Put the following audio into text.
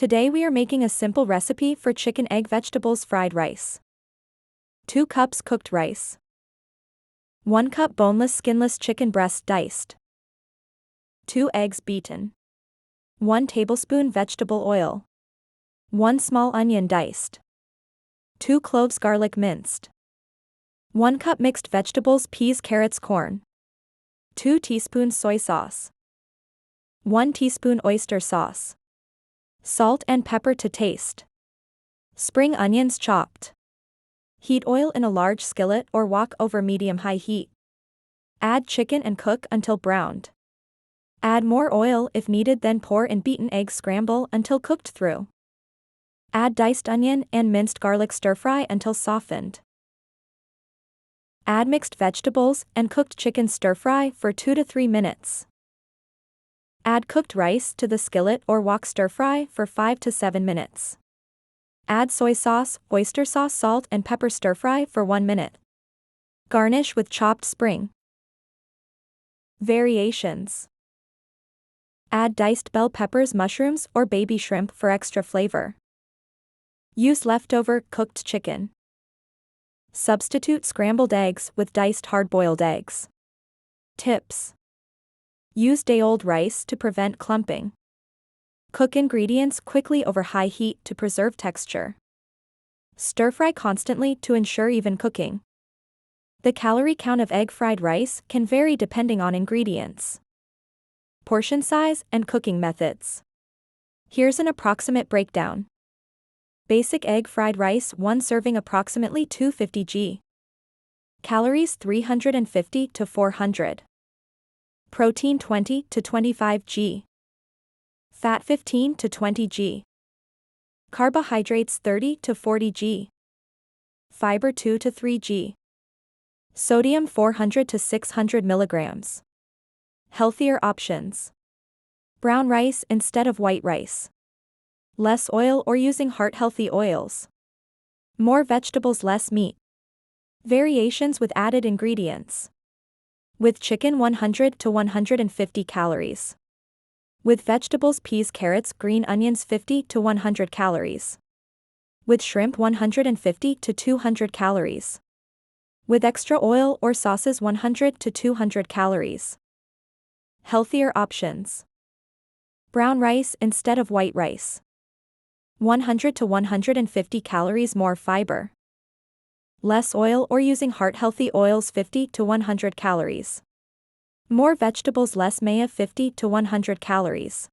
Today we are making a simple recipe for chicken egg vegetables fried rice. 2 cups cooked rice. 1 cup boneless skinless chicken breast diced. 2 eggs beaten. 1 tablespoon vegetable oil. 1 small onion diced. 2 cloves garlic minced. 1 cup mixed vegetables peas carrots corn. 2 teaspoons soy sauce. 1 teaspoon oyster sauce. Salt and pepper to taste. Spring onions chopped. Heat oil in a large skillet or wok over medium-high heat. Add chicken and cook until browned. Add more oil if needed, then pour in beaten egg scramble until cooked through. Add diced onion and minced garlic, stir-fry until softened. Add mixed vegetables and cooked chicken, stir-fry for 2 to 3 minutes. Add cooked rice to the skillet or wok, stir-fry for 5 to 7 minutes. Add soy sauce, oyster sauce, salt and pepper, stir-fry for 1 minute. Garnish with chopped spring. Variations. Add diced bell peppers, mushrooms, or baby shrimp for extra flavor. Use leftover cooked chicken. Substitute scrambled eggs with diced hard-boiled eggs. Tips. Use day-old rice to prevent clumping. Cook ingredients quickly over high heat to preserve texture. Stir-fry constantly to ensure even cooking. The calorie count of egg fried rice can vary depending on ingredients. Portion size and cooking methods. Here's an approximate breakdown. Basic egg fried rice, 1 serving approximately 250 g. Calories 350 to 400. Protein 20 to 25 g. Fat 15 to 20 g. Carbohydrates 30 to 40 g. Fiber 2 to 3 g. Sodium 400 to 600 milligrams. Healthier options. Brown rice instead of white rice. Less oil or using heart-healthy oils. More vegetables, less meat. Variations with added ingredients. With chicken 100 to 150 calories. With vegetables peas carrots green onions 50 to 100 calories. With shrimp 150 to 200 calories. With extra oil or sauces 100 to 200 calories. Healthier options. Brown rice instead of white rice. 100 to 150 calories, more fiber. Less oil or using heart-healthy oils 50 to 100 calories. More vegetables, less maya 50 to 100 calories.